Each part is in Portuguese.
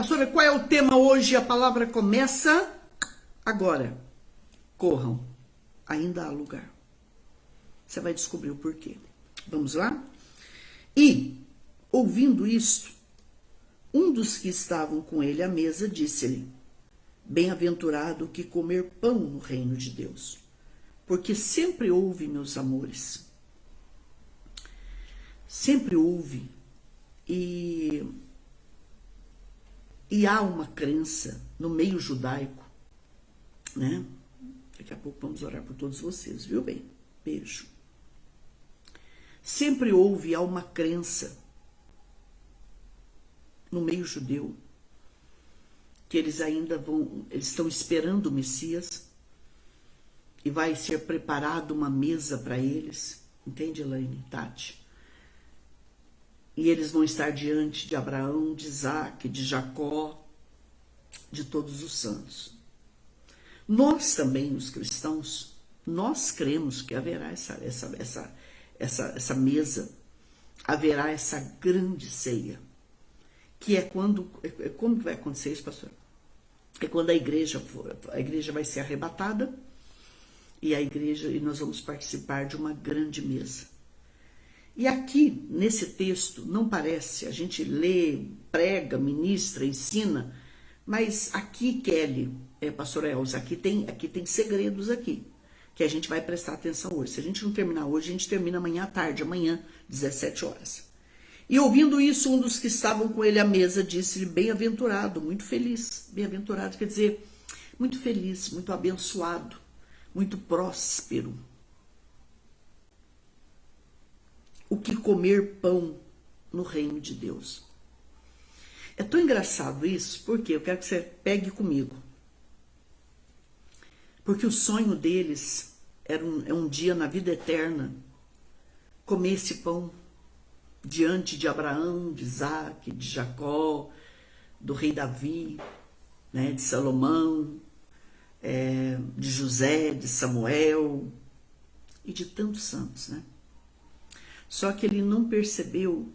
Pastora, qual é o tema hoje? A palavra começa agora. Corram, ainda há lugar. Você vai descobrir o porquê. Vamos lá? E, ouvindo isto, um dos que estavam com ele à mesa disse-lhe: Bem-aventurado o que comer pão no reino de Deus, porque sempre houve, meus amores, sempre houve e há uma crença no meio judaico, né? Daqui a pouco vamos orar por todos vocês, viu bem? Beijo. Sempre houve e há uma crença no meio judeu que eles estão esperando o Messias e vai ser preparada uma mesa para eles, entende, Elaine, Tati? E eles vão estar diante de Abraão, de Isaac, de Jacó, de todos os santos. Nós também, os cristãos, nós cremos que haverá essa mesa, haverá essa grande ceia, que é quando, como vai acontecer isso, pastor? É quando a igreja vai ser arrebatada e nós vamos participar de uma grande mesa. E aqui, nesse texto, não parece, a gente lê, prega, ministra, ensina, mas aqui, Kelly, pastor Elza, aqui tem segredos aqui, que a gente vai prestar atenção hoje. Se a gente não terminar hoje, a gente termina amanhã à tarde, amanhã, 17 horas. E ouvindo isso, um dos que estavam com ele à mesa disse-lhe: Bem-aventurado, muito feliz. Bem-aventurado quer dizer muito feliz, muito abençoado, muito próspero. O que comer pão no reino de Deus. É tão engraçado isso, porque eu quero que você pegue comigo. Porque o sonho deles é um dia na vida eterna comer esse pão diante de Abraão, de Isaac, de Jacó, do rei Davi, né, de Salomão, de José, de Samuel e de tantos santos, né? Só que ele não percebeu,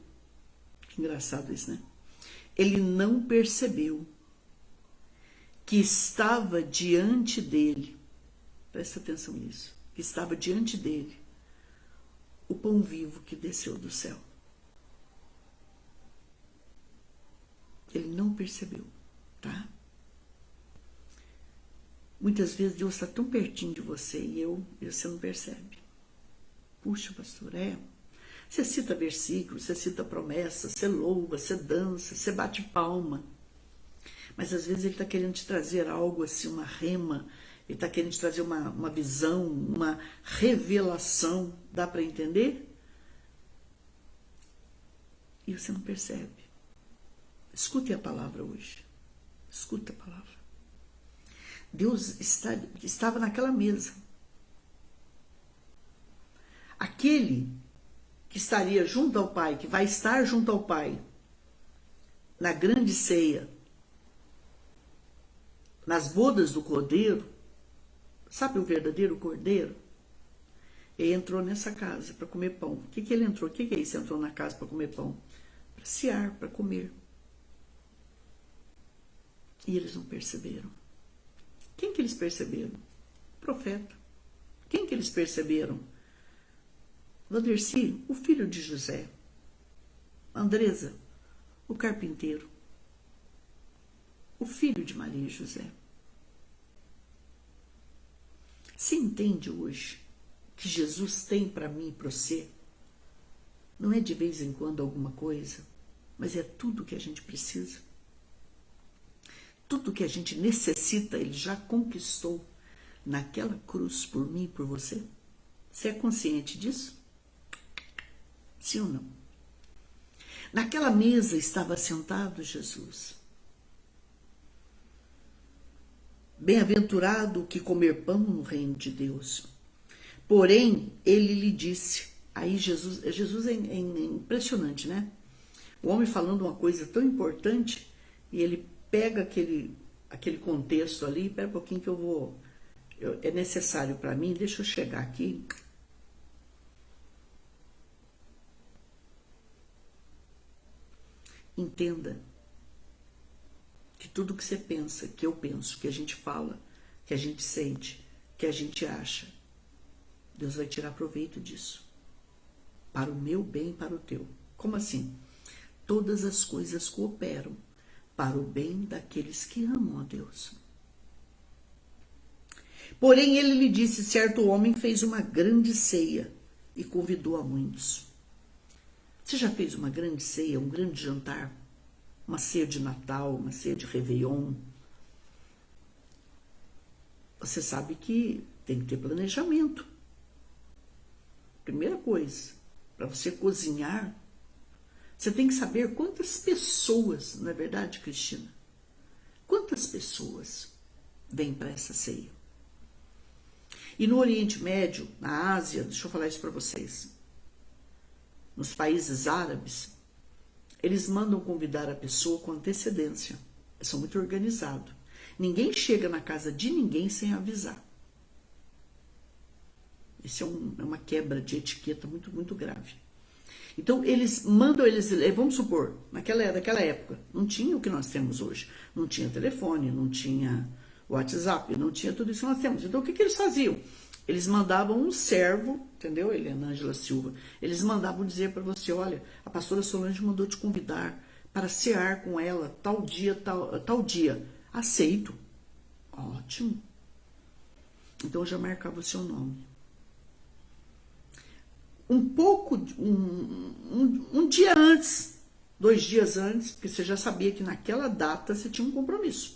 que engraçado isso, né? Ele não percebeu que estava diante dele, presta atenção nisso, que estava diante dele o pão vivo que desceu do céu. Ele não percebeu, tá? Muitas vezes Deus está tão pertinho de você e você não percebe. Puxa, pastor, Você cita versículos, você cita promessas, você louva, você dança, você bate palma. Mas às vezes ele está querendo te trazer algo assim, uma rema, ele está querendo te trazer uma visão, uma revelação. Dá para entender? E você não percebe. Escute a palavra hoje. Escuta a palavra. Deus estava naquela mesa. Aquele que estaria junto ao Pai, que vai estar junto ao Pai, na grande ceia, nas bodas do Cordeiro, sabe o verdadeiro Cordeiro? Ele entrou nessa casa para comer pão. O que ele entrou? O que é isso? Entrou na casa para comer pão? Para cear, para comer. E eles não perceberam. Quem que eles perceberam? O profeta. Quem que eles perceberam? Vanderci, o filho de José. Andresa, o carpinteiro. O filho de Maria e José. Você entende hoje que Jesus tem para mim e para você? Não é de vez em quando alguma coisa, mas é tudo que a gente precisa. Tudo que a gente necessita, ele já conquistou naquela cruz por mim e por você. Você é consciente disso? Sim ou não? Naquela mesa estava sentado Jesus. Bem-aventurado o que comer pão no reino de Deus. Porém, ele lhe disse. Aí Jesus é impressionante, né? O homem falando uma coisa tão importante e ele pega aquele contexto ali. Espera um pouquinho que é necessário para mim. Deixa eu chegar aqui. Entenda. tudo que você pensa, que eu penso, que a gente fala, que a gente sente, que a gente acha. Deus vai tirar proveito disso. Para o meu bem e para o teu. Como assim? Todas as coisas cooperam para o bem daqueles que amam a Deus. Porém, ele lhe disse: certo homem fez uma grande ceia e convidou a muitos. Você já fez uma grande ceia, um grande jantar? Uma ceia de Natal, uma ceia de Réveillon? Você sabe que tem que ter planejamento. Primeira coisa, para você cozinhar, você tem que saber quantas pessoas, não é verdade, Cristina? Quantas pessoas vêm para essa ceia? E no Oriente Médio, na Ásia, deixa eu falar isso para vocês, nos países árabes, eles mandam convidar a pessoa com antecedência. Eles são muito organizados. Ninguém chega na casa de ninguém sem avisar. Isso é uma quebra de etiqueta muito, muito grave. Então, eles mandam, vamos supor, naquela época, não tinha o que nós temos hoje. Não tinha telefone, não tinha WhatsApp, não tinha tudo isso que nós temos. Então, o que eles faziam? Eles mandavam um servo, entendeu, Helena Ângela Silva? Eles mandavam dizer para você: olha, a pastora Solange mandou te convidar para cear com ela tal dia, tal dia. Aceito. Ótimo. Então, eu já marcava o seu nome. Um dia antes, 2 dias antes, porque você já sabia que naquela data você tinha um compromisso.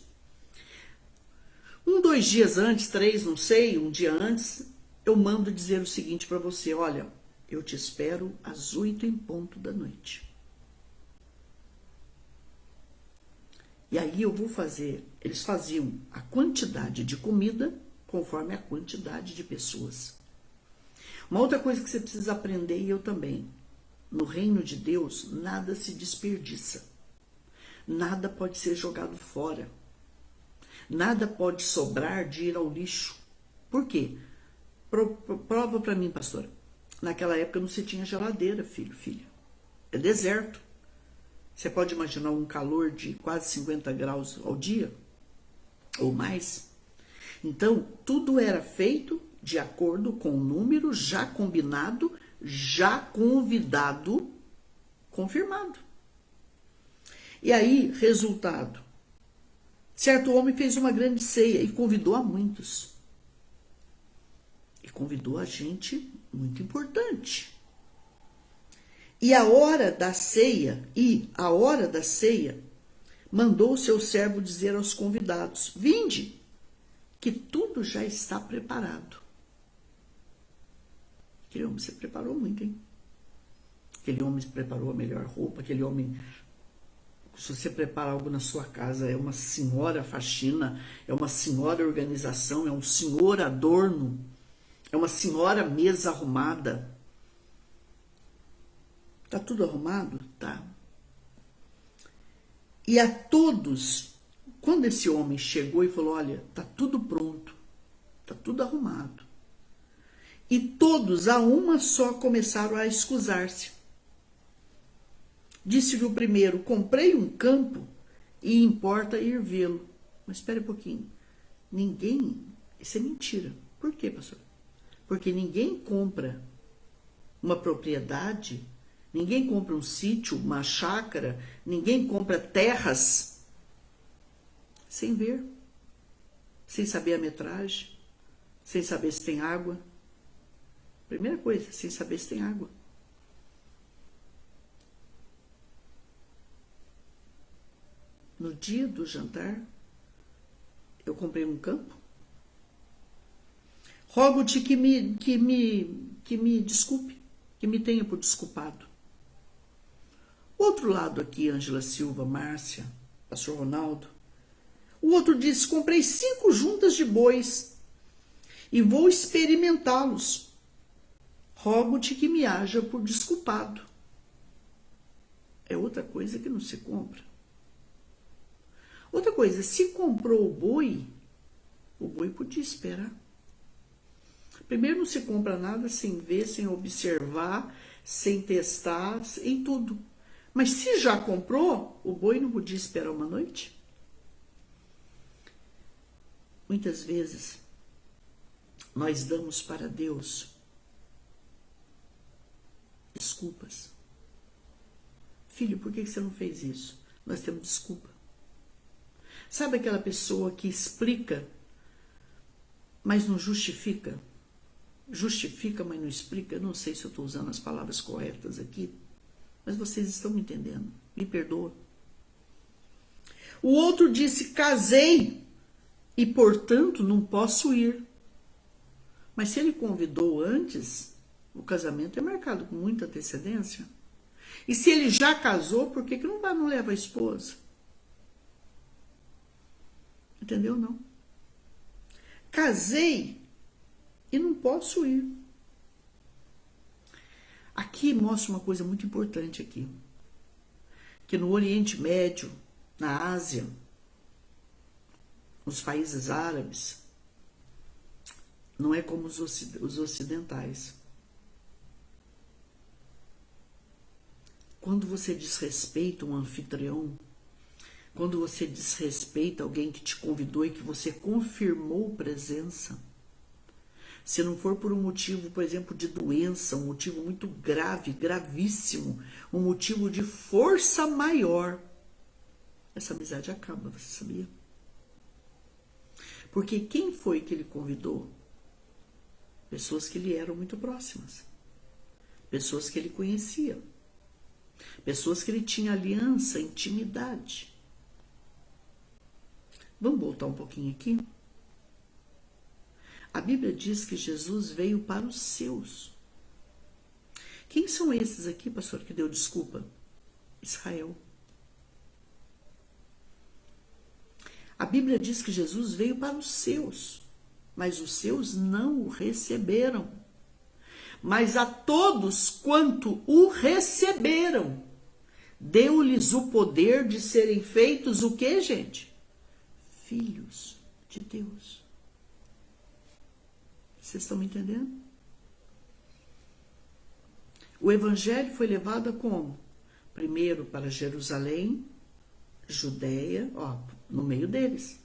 2 dias antes, 3, não sei, um dia antes, eu mando dizer o seguinte para você: olha, eu te espero às 8 em ponto da noite. E aí eu vou fazer, eles faziam a quantidade de comida conforme a quantidade de pessoas. Uma outra coisa que você precisa aprender, e eu também: no reino de Deus, nada se desperdiça. Nada pode ser jogado fora. Nada pode sobrar de ir ao lixo. Por quê? Prova para mim, pastora. Naquela época não se tinha geladeira, filha. É deserto. Você pode imaginar um calor de quase 50 graus ao dia? Ou mais? Então, tudo era feito de acordo com o número já combinado, já convidado, confirmado. E aí, resultado: certo homem fez uma grande ceia e convidou a muitos. E convidou a gente muito importante. E a hora da ceia, mandou o seu servo dizer aos convidados: vinde, que tudo já está preparado. Aquele homem se preparou muito, hein? Aquele homem se preparou a melhor roupa, aquele homem... Se você prepara algo na sua casa, é uma senhora faxina, é uma senhora organização, é um senhor adorno, é uma senhora mesa arrumada. Tá tudo arrumado? Tá. E a todos, quando esse homem chegou e falou: olha, tá tudo pronto, tá tudo arrumado. E todos, a uma só, começaram a escusar-se. Disse-lhe o primeiro: comprei um campo e importa ir vê-lo. Mas espere um pouquinho. Isso é mentira. Por quê, pastor? Porque ninguém compra uma propriedade, ninguém compra um sítio, uma chácara, ninguém compra terras sem ver, sem saber a metragem, sem saber se tem água. Primeira coisa, sem saber se tem água. No dia do jantar, eu comprei um campo. Rogo-te que me desculpe, que me tenha por desculpado. Outro lado aqui, Ângela Silva, Márcia, pastor Ronaldo. O outro disse: comprei 5 juntas de bois e vou experimentá-los. Rogo-te que me haja por desculpado. É outra coisa que não se compra. Outra coisa, se comprou o boi podia esperar. Primeiro, não se compra nada sem ver, sem observar, sem testar, em tudo. Mas se já comprou, o boi não podia esperar uma noite? Muitas vezes, nós damos para Deus desculpas. Filho, por que você não fez isso? Nós temos desculpa. Sabe aquela pessoa que explica, mas não justifica? Justifica, mas não explica? Eu não sei se eu estou usando as palavras corretas aqui, mas vocês estão me entendendo. Me perdoa. O outro disse, casei e, portanto, não posso ir. Mas se ele convidou antes, o casamento é marcado com muita antecedência. E se ele já casou, por que não leva a esposa? Entendeu? Não. Casei e não posso ir. Aqui mostra uma coisa muito importante aqui. Que no Oriente Médio, na Ásia, nos países árabes, não é como os ocidentais. Quando você desrespeita um anfitrião, quando você desrespeita alguém que te convidou e que você confirmou presença, se não for por um motivo, por exemplo, de doença, um motivo muito grave, gravíssimo, um motivo de força maior, essa amizade acaba, você sabia? Porque quem foi que ele convidou? Pessoas que lhe eram muito próximas, pessoas que ele conhecia, pessoas que ele tinha aliança, intimidade. Vamos voltar um pouquinho aqui? A Bíblia diz que Jesus veio para os seus. Quem são esses aqui, pastor, que deu desculpa? Israel. A Bíblia diz que Jesus veio para os seus, mas os seus não o receberam. Mas a todos quanto o receberam, deu-lhes o poder de serem feitos o quê, gente? Filhos de Deus. Vocês estão me entendendo? O evangelho foi levado a como? Primeiro para Jerusalém, Judeia, no meio deles.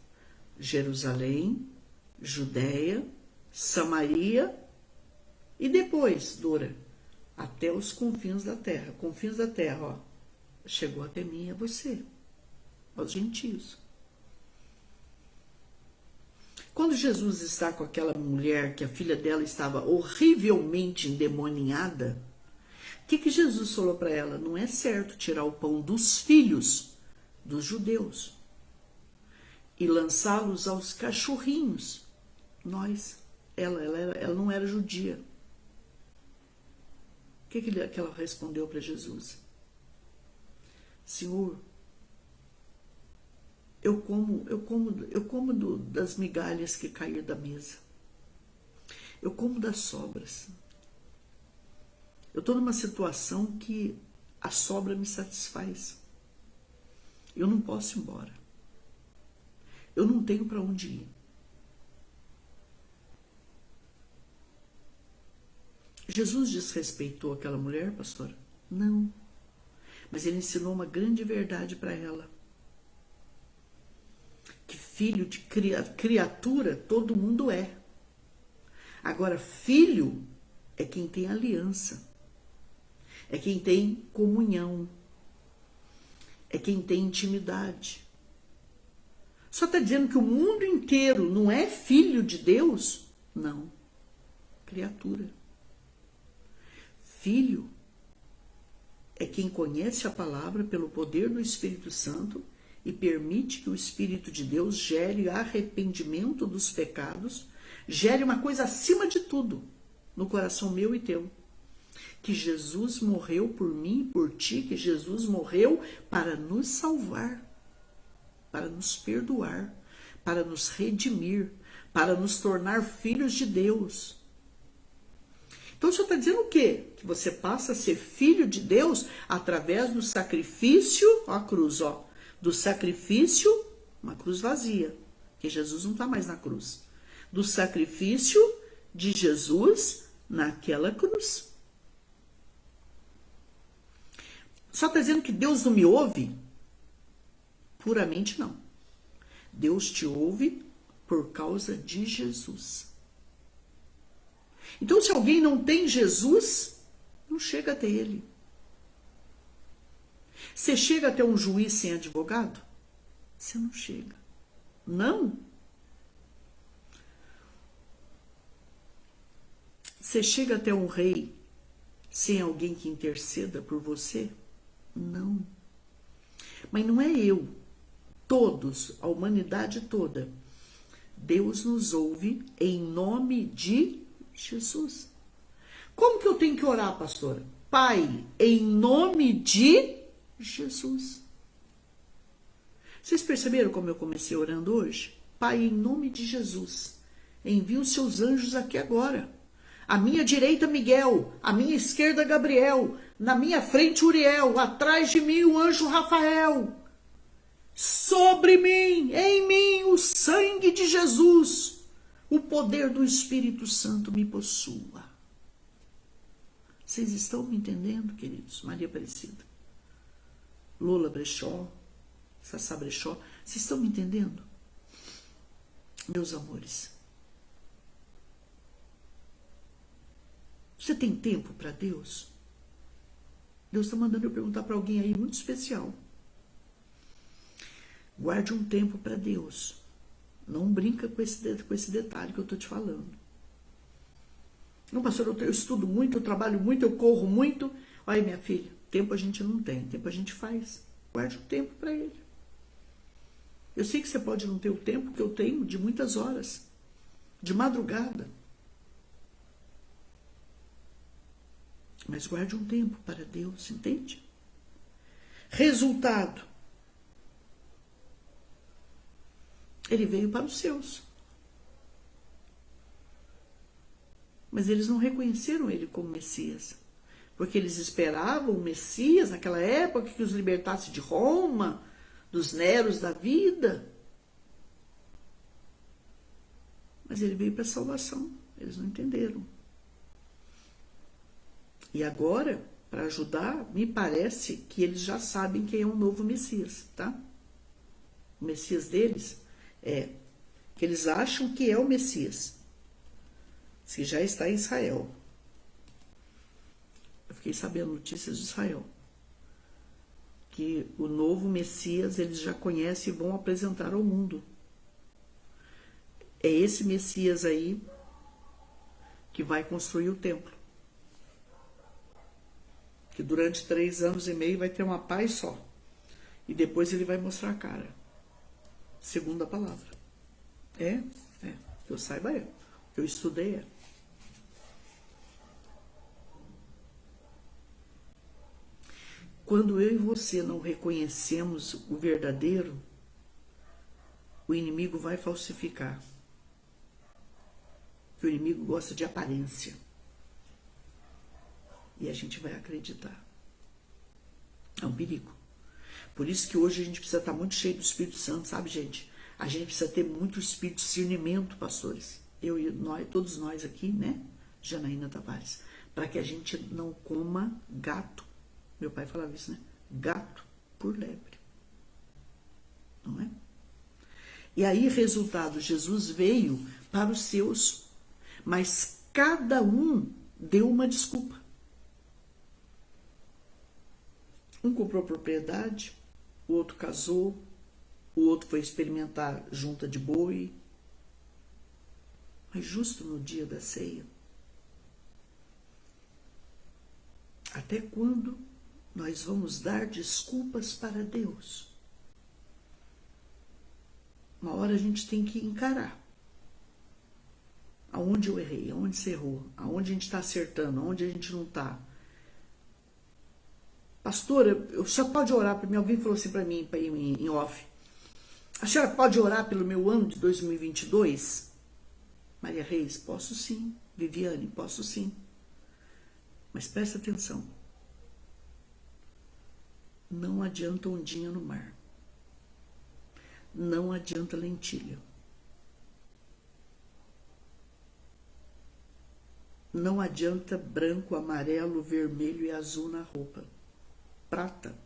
Jerusalém, Judeia, Samaria e depois, Dora, até os confins da terra. Confins da terra, chegou até mim e a você, aos gentios. Quando Jesus está com aquela mulher que a filha dela estava horrivelmente endemoniada, o que Jesus falou para ela? Não é certo tirar o pão dos filhos dos judeus e lançá-los aos cachorrinhos. Ela não era judia. O que ela respondeu para Jesus? Senhor, eu como das migalhas que caíram da mesa. Eu como das sobras. Eu estou numa situação que a sobra me satisfaz. Eu não posso ir embora. Eu não tenho para onde ir. Jesus desrespeitou aquela mulher, pastor? Não. Mas ele ensinou uma grande verdade para ela. Que filho de criatura todo mundo é. Agora, filho é quem tem aliança. É quem tem comunhão. É quem tem intimidade. Só está dizendo que o mundo inteiro não é filho de Deus? Não. Criatura. Filho é quem conhece a palavra pelo poder do Espírito Santo e permite que o Espírito de Deus gere arrependimento dos pecados, gere uma coisa acima de tudo no coração meu e teu. Que Jesus morreu por mim e por ti, que Jesus morreu para nos salvar, para nos perdoar, para nos redimir, para nos tornar filhos de Deus. Então o Senhor está dizendo o quê? Que você passa a ser filho de Deus através do sacrifício, a cruz, do sacrifício, uma cruz vazia, que Jesus não está mais na cruz, do sacrifício de Jesus naquela cruz. Só está dizendo que Deus não me ouve? Puramente não. Deus te ouve por causa de Jesus. Então, se alguém não tem Jesus, não chega até ele. Você chega até um juiz sem advogado? Você não chega. Não. Você chega até um rei sem alguém que interceda por você? Não. Mas não é eu. Todos, a humanidade toda. Deus nos ouve em nome de Jesus. Como que eu tenho que orar, pastora? Pai, em nome de Jesus. Vocês perceberam como eu comecei orando hoje? Pai, em nome de Jesus, envia os seus anjos aqui agora. À minha direita, Miguel. À minha esquerda, Gabriel. Na minha frente, Uriel. Atrás de mim, o anjo Rafael. Sobre mim, em mim, o sangue de Jesus. O poder do Espírito Santo me possua. Vocês estão me entendendo, queridos? Maria Aparecida, Lola Brechó, Sassá Brechó. Vocês estão me entendendo? Meus amores. Você tem tempo para Deus? Deus está mandando eu perguntar para alguém aí muito especial. Guarde um tempo para Deus. Não brinca com esse detalhe que eu estou te falando. Não, pastor, eu estudo muito, eu trabalho muito, eu corro muito. Olha, minha filha, tempo a gente não tem, tempo a gente faz. Guarde um tempo para ele. Eu sei que você pode não ter o tempo que eu tenho de muitas horas, de madrugada. Mas guarde um tempo para Deus, entende? Resultado. Ele veio para os seus. Mas eles não reconheceram ele como Messias. Porque eles esperavam o Messias naquela época que os libertasse de Roma, dos Neros da vida. Mas ele veio para a salvação. Eles não entenderam. E agora, para ajudar, me parece que eles já sabem quem é o novo Messias, tá? O Messias deles é que eles acham que é o Messias, que já está em Israel. Eu fiquei sabendo notícias de Israel, que o novo Messias eles já conhecem e vão apresentar ao mundo. É esse Messias aí que vai construir o templo. Que durante 3 anos e meio vai ter uma paz só. E depois ele vai mostrar a cara. Segundo a palavra. É. Que eu saiba é. Eu estudei é. Quando eu e você não reconhecemos o verdadeiro, o inimigo vai falsificar. O inimigo gosta de aparência. E a gente vai acreditar. É um perigo. Por isso que hoje a gente precisa estar muito cheio do Espírito Santo, sabe, gente? A gente precisa ter muito espírito de discernimento, pastores. Eu e nós, todos nós aqui, né? Janaína Tavares. Para que a gente não coma gato. Meu pai falava isso, né? Gato por lebre. Não é? E aí, resultado, Jesus veio para os seus, mas cada um deu uma desculpa. Um comprou propriedade, o outro casou, o outro foi experimentar junta de boi. Mas justo no dia da ceia, até quando nós vamos dar desculpas para Deus? Uma hora a gente tem que encarar. Aonde eu errei, aonde você errou, aonde a gente está acertando, aonde a gente não está. Pastora, o senhor pode orar para mim? Alguém falou assim para mim em off. A senhora pode orar pelo meu ano de 2022? Maria Reis, posso sim. Viviane, posso sim. Mas presta atenção. Não adianta ondinha no mar. Não adianta lentilha. Não adianta branco, amarelo, vermelho e azul na roupa. Prata,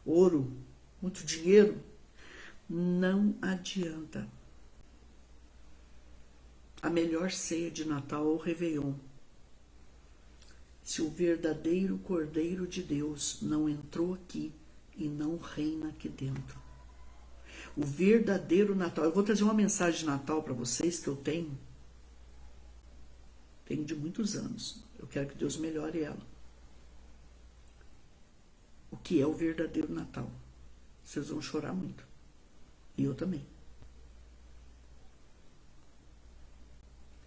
ouro, muito dinheiro. Não adianta. a melhor ceia de Natal ou Réveillon se o verdadeiro Cordeiro de Deus não entrou aqui e não reina aqui dentro. O verdadeiro Natal. Eu vou trazer uma mensagem de Natal para vocês que eu tenho de muitos anos. Eu quero que Deus melhore ela. O que é o verdadeiro Natal? Vocês vão chorar muito. E eu também.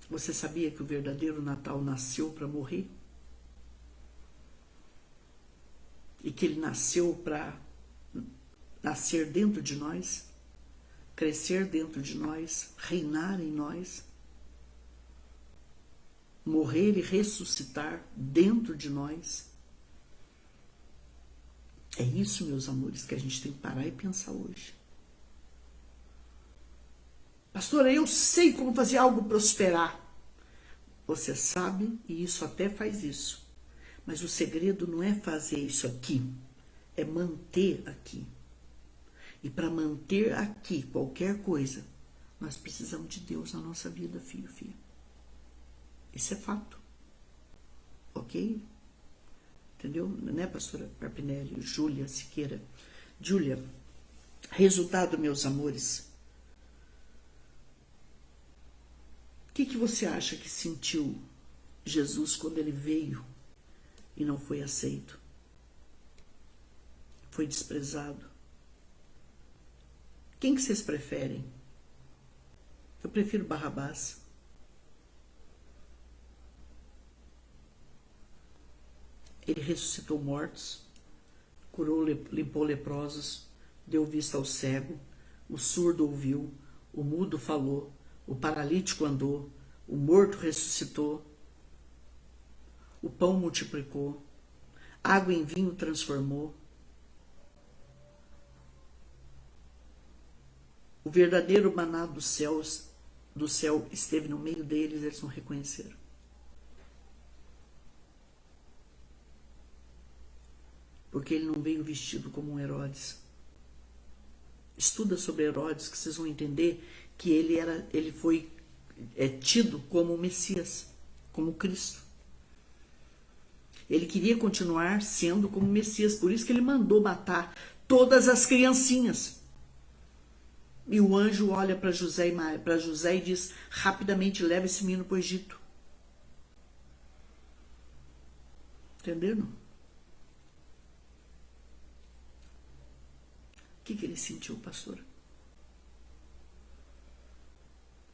Você sabia que o verdadeiro Natal nasceu para morrer? E que ele nasceu para nascer dentro de nós, crescer dentro de nós, reinar em nós, morrer e ressuscitar dentro de nós. É isso, meus amores, que a gente tem que parar e pensar hoje. Pastora, eu sei como fazer algo prosperar. Você sabe, e isso até faz isso. Mas o segredo não é fazer isso aqui, é manter aqui. E para manter aqui qualquer coisa, nós precisamos de Deus na nossa vida, filho, filha. Isso é fato. Ok? Entendeu? Né, pastora Parpinelli, Júlia Siqueira? Júlia, resultado, meus amores. O que você acha que sentiu Jesus quando ele veio e não foi aceito? Foi desprezado. Quem que vocês preferem? Eu prefiro Barrabás. Ele ressuscitou mortos, curou, limpou leprosos, deu vista ao cego, o surdo ouviu, o mudo falou, o paralítico andou, o morto ressuscitou, o pão multiplicou, água em vinho transformou. O verdadeiro maná do céu esteve no meio deles, eles não reconheceram. Porque ele não veio vestido como um Herodes. Estuda sobre Herodes que vocês vão entender que ele foi tido como o Messias, como Cristo. Ele queria continuar sendo como Messias, por isso que ele mandou matar todas as criancinhas. E o anjo olha para José e diz, rapidamente leva esse menino para o Egito. Entenderam? O que ele sentiu, pastor?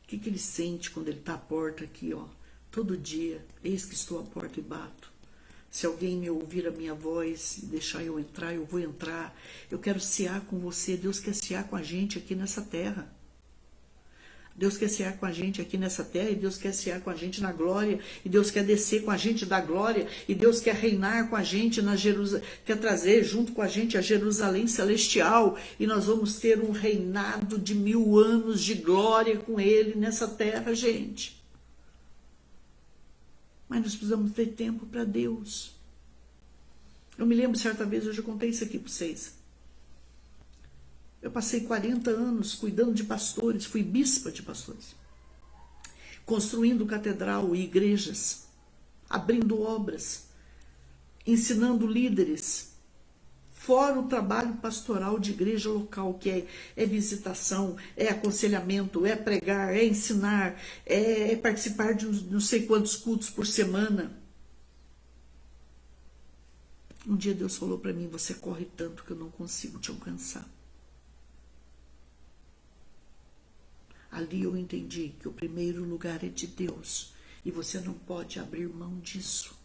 O que ele sente quando ele está à porta aqui, ó? Todo dia, eis que estou à porta e bato. Se alguém me ouvir a minha voz e deixar eu entrar, eu vou entrar. Eu quero cear com você. Deus quer cear com a gente aqui nessa terra. Deus quer cear com a gente aqui nessa terra, e Deus quer cear com a gente na glória, e Deus quer descer com a gente da glória, e Deus quer reinar com a gente na Jerusalém, quer trazer junto com a gente a Jerusalém celestial, e nós vamos ter um reinado de 1000 anos de glória com Ele nessa terra, gente. Mas nós precisamos ter tempo para Deus. Eu me lembro certa vez, eu já contei isso aqui para vocês. Eu passei 40 anos cuidando de pastores, fui bispa de pastores, construindo catedral e igrejas, abrindo obras, ensinando líderes, fora o trabalho pastoral de igreja local, que é visitação, é aconselhamento, é pregar, é ensinar, é participar de não sei quantos cultos por semana. Um dia Deus falou para mim, você corre tanto que eu não consigo te alcançar. Ali eu entendi que o primeiro lugar é de Deus e você não pode abrir mão disso.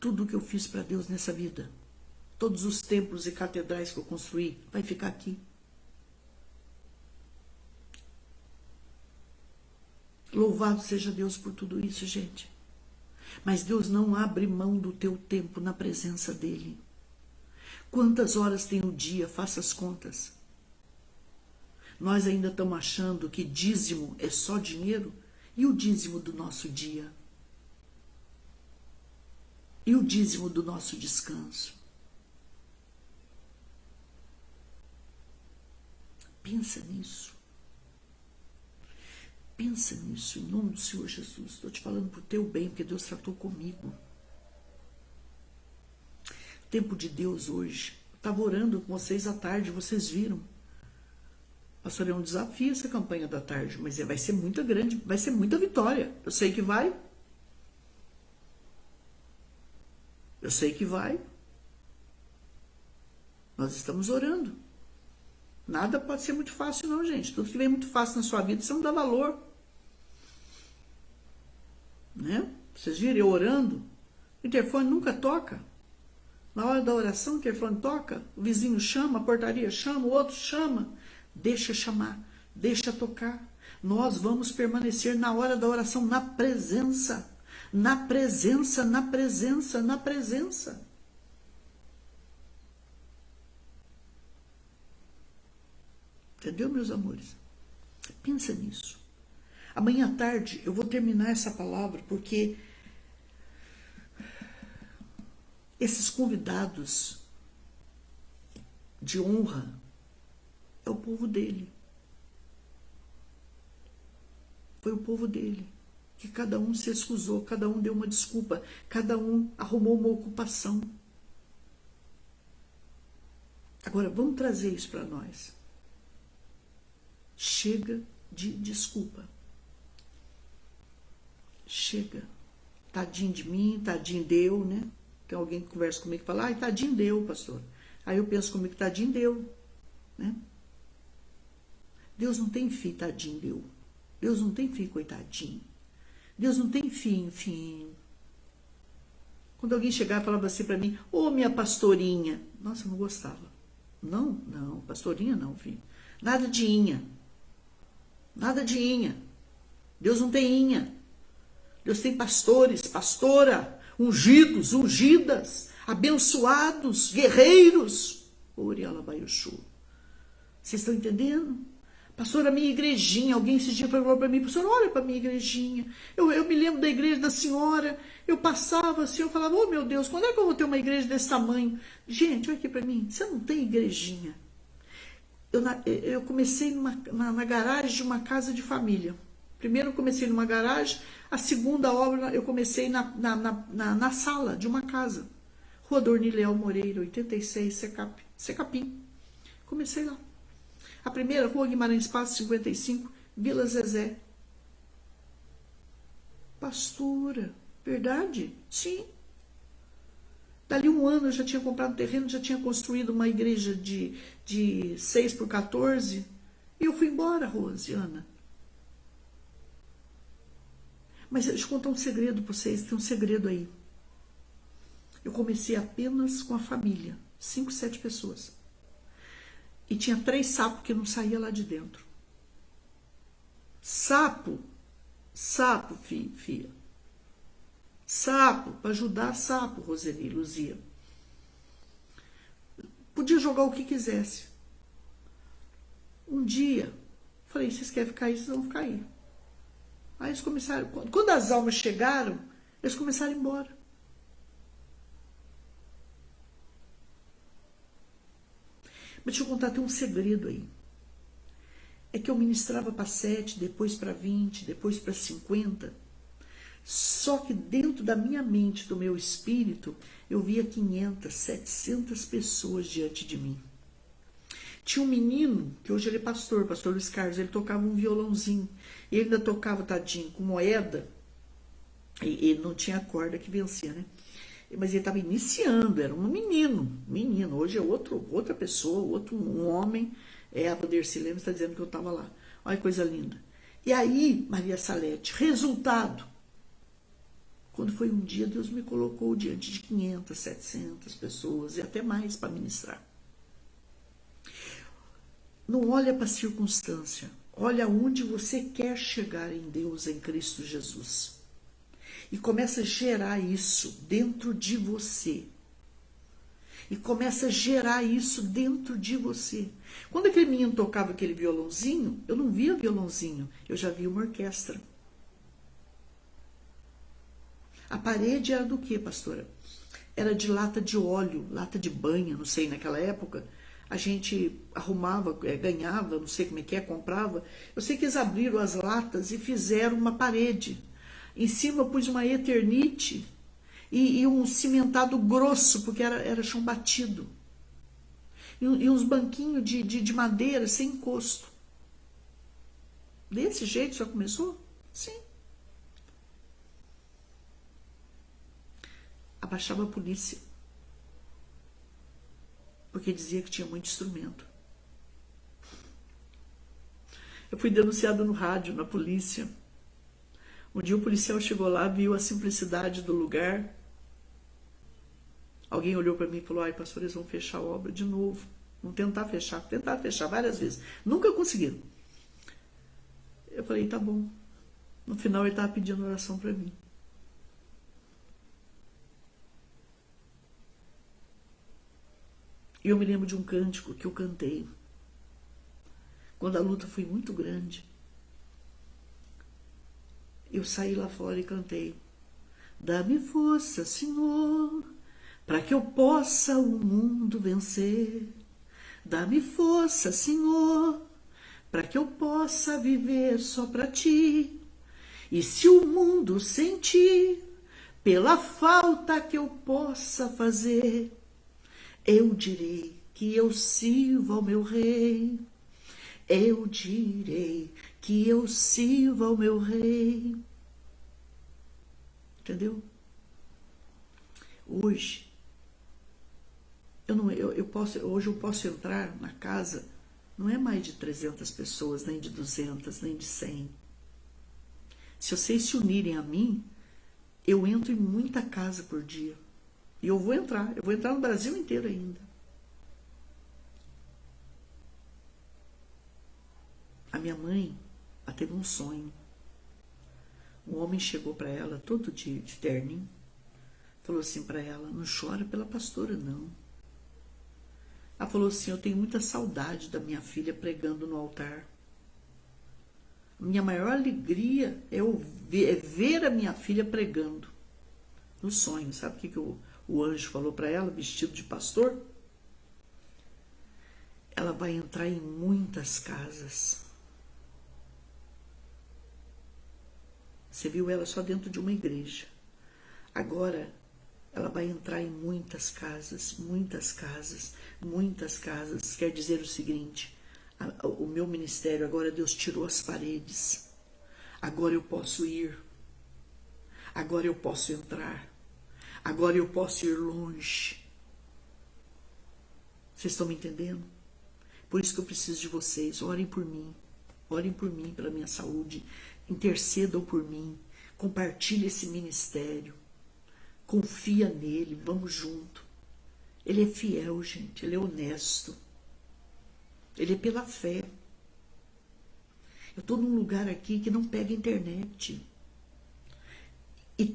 Tudo que eu fiz para Deus nessa vida, todos os templos e catedrais que eu construí, vai ficar aqui. Louvado seja Deus por tudo isso, gente. Mas Deus não abre mão do teu tempo na presença dEle. Quantas horas tem o dia? Faça as contas. Nós ainda estamos achando que dízimo é só dinheiro? E o dízimo do nosso dia? E o dízimo do nosso descanso? Pensa nisso. Pensa nisso, em nome do Senhor Jesus. Estou te falando para o teu bem, porque Deus tratou comigo. O tempo de Deus hoje. Eu estava orando com vocês à tarde, vocês viram. Pastor, é um desafio essa campanha da tarde, mas vai ser muito grande, vai ser muita vitória. Eu sei que vai. Eu sei que vai. Nós estamos orando. Nada pode ser muito fácil não, gente. Tudo que vem muito fácil na sua vida, você não dá valor. Né? Vocês viram eu orando? O interfone nunca toca. Na hora da oração, o interfone toca. O vizinho chama, a portaria chama, o outro chama. Deixa chamar, deixa tocar. Nós vamos permanecer na hora da oração, na presença. Na presença, na presença, na presença. Entendeu, meus amores? Pensa nisso. Amanhã à tarde eu vou terminar essa palavra porque esses convidados de honra é o povo dele. Foi o povo dele. Que cada um se excusou, cada um deu uma desculpa, cada um arrumou uma ocupação. Agora, vamos trazer isso para nós. Chega de desculpa. Chega. Tadinho de mim, tadinho deu, né? Tem alguém que conversa comigo e fala, ai, tadinho deu, pastor. Aí eu penso comigo, tadinho deu, né? Deus não tem filho, tadinho deu. Deus não tem filho, coitadinho. Deus não tem filho, enfim. Quando alguém chegava e falava assim para mim, ô minha pastorinha. Nossa, eu não gostava. Não, pastorinha não, filho. Nada de inha. Nada de inha. Deus não tem inha. Deus tem pastores, pastora, ungidos, ungidas, abençoados, guerreiros. Vocês estão entendendo? Pastor, a minha igrejinha, alguém esse dia falou para mim, pastor, olha para a minha igrejinha. Eu me lembro da igreja da senhora, eu passava assim, eu falava, oh meu Deus, quando é que eu vou ter uma igreja desse tamanho? Gente, olha aqui para mim, você não tem igrejinha. Eu comecei na garagem de uma casa de família. Primeiro eu comecei numa garagem, a segunda obra eu comecei na sala de uma casa. Rua Dornileal Moreira, 86, Secapim. Comecei lá. A primeira, Rua Guimarães Passos, 55, Vila Zezé. Pastora, verdade? Sim. Dali um ano eu já tinha comprado terreno, já tinha construído uma igreja de 6 por 14. E eu fui embora, Rosiana. Mas deixa eu contar um segredo para vocês, tem um segredo aí. Eu comecei apenas com a família, 5, 7 pessoas. E tinha 3 sapos que não saía lá de dentro. Sapo, filha. Sapo, para ajudar sapo, Roseli, Luzia. Podia jogar o que quisesse. Um dia, falei, vocês querem ficar aí, vocês vão ficar aí. Aí eles começaram, quando as almas chegaram, eles começaram a ir embora. Mas deixa eu contar, tem um segredo aí. É que eu ministrava para 7, depois para 20, depois para 50. Só que dentro da minha mente, do meu espírito, eu via 500, 700 pessoas diante de mim. Tinha um menino, que hoje ele é pastor Luiz Carlos, ele tocava um violãozinho. Ele ainda tocava, tadinho, com moeda. E ele não tinha corda que vencia, né? Mas ele estava iniciando, era um menino. Hoje é outra pessoa, um homem. A Vandercy Lemos está dizendo que eu estava lá. Olha que coisa linda. E aí, Maria Salete, resultado. Quando foi um dia, Deus me colocou diante de 500, 700 pessoas e até mais para ministrar. Não olha para a circunstância, olha onde você quer chegar em Deus, em Cristo Jesus. E começa a gerar isso dentro de você. Quando aquele menino tocava aquele violãozinho, eu não via violãozinho, eu já via uma orquestra. A parede era do quê, pastora? Era de lata de óleo, lata de banha, não sei, naquela época. a gente arrumava, ganhava, não sei como é que é, comprava. Eu sei que eles abriram as latas e fizeram uma parede. Em cima eu pus uma eternite e um cimentado grosso, porque era chão batido. E uns banquinhos de madeira sem encosto. Desse jeito já começou? Sim. Abaixava a polícia. Porque dizia que tinha muito instrumento. Eu fui denunciada no rádio, na polícia. Um dia o policial chegou lá, viu a simplicidade do lugar. Alguém olhou para mim e falou: ai, pastor, eles vão fechar a obra de novo. Vão tentar fechar várias vezes. Nunca conseguiram. Eu falei: tá bom. No final ele estava pedindo oração para mim. E eu me lembro de um cântico que eu cantei quando a luta foi muito grande. Eu saí lá fora e cantei: dá-me força, Senhor, para que eu possa o mundo vencer. Dá-me força, Senhor, para que eu possa viver só para ti. E se o mundo sentir pela falta que eu possa fazer, eu direi que eu sirvo ao meu rei. Eu direi que eu sirvo ao meu rei. Entendeu? Hoje, hoje eu posso entrar na casa, não é mais de 300 pessoas, nem de 200, nem de 100. Se vocês se unirem a mim, eu entro em muita casa por dia. E eu vou entrar no Brasil inteiro ainda. A minha mãe, ela teve um sonho. Um homem chegou para ela, todo de terninho, falou assim para ela: não chora pela pastora, não. Ela falou assim: eu tenho muita saudade da minha filha pregando no altar. Minha maior alegria é ver a minha filha pregando. No sonho, sabe o que o anjo falou para ela, vestido de pastor? Ela vai entrar em muitas casas. Você viu ela só dentro de uma igreja. Agora, ela vai entrar em muitas casas, muitas casas, muitas casas. Quer dizer o seguinte: o meu ministério, agora Deus tirou as paredes. Agora eu posso ir. Agora eu posso entrar. Agora eu posso ir longe. Vocês estão me entendendo? Por isso que eu preciso de vocês. Orem por mim. Orem por mim, pela minha saúde. Intercedam por mim. Compartilhe esse ministério. Confia nele. Vamos junto. Ele é fiel, gente. Ele é honesto. Ele é pela fé. Eu estou num lugar aqui que não pega internet. E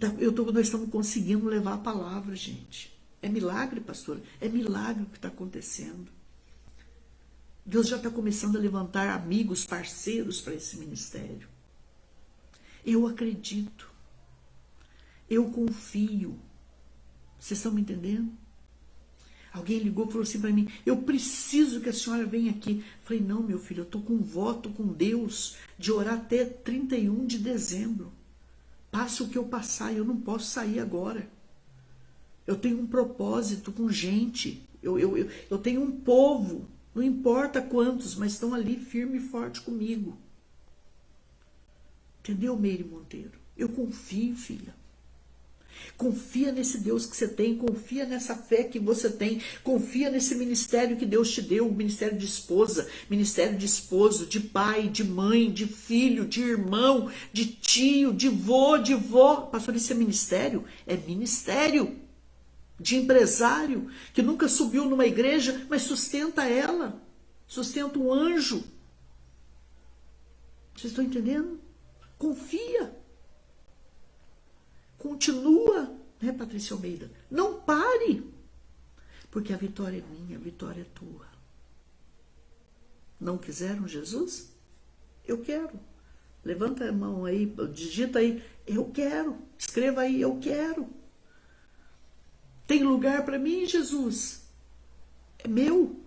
nós estamos conseguindo levar a palavra, gente. É milagre, pastor. É milagre o que está acontecendo. Deus já está começando a levantar amigos, parceiros para esse ministério. Eu acredito. Eu confio. Vocês estão me entendendo? Alguém ligou e falou assim para mim: eu preciso que a senhora venha aqui. Eu falei: não, meu filho, eu estou com um voto com Deus de orar até 31 de dezembro. Passe o que eu passar, eu não posso sair agora. Eu tenho um propósito com gente. Eu tenho um povo, não importa quantos, mas estão ali firme e forte comigo. Entendeu, Meire Monteiro? Eu confio, filha. Confia nesse Deus que você tem, confia nessa fé que você tem, confia nesse ministério que Deus te deu, o ministério de esposa, ministério de esposo, de pai, de mãe, de filho, de irmão, de tio, de vô, de vó. Pastor, isso é ministério? É ministério de empresário que nunca subiu numa igreja, mas sustenta ela, sustenta um anjo. Vocês estão entendendo? Confia. Continua, né, Patrícia Almeida? Não pare, porque a vitória é minha, a vitória é tua. Não quiseram Jesus? Eu quero. Levanta a mão aí, digita aí: eu quero. Escreva aí: eu quero. Tem lugar para mim, Jesus? É meu.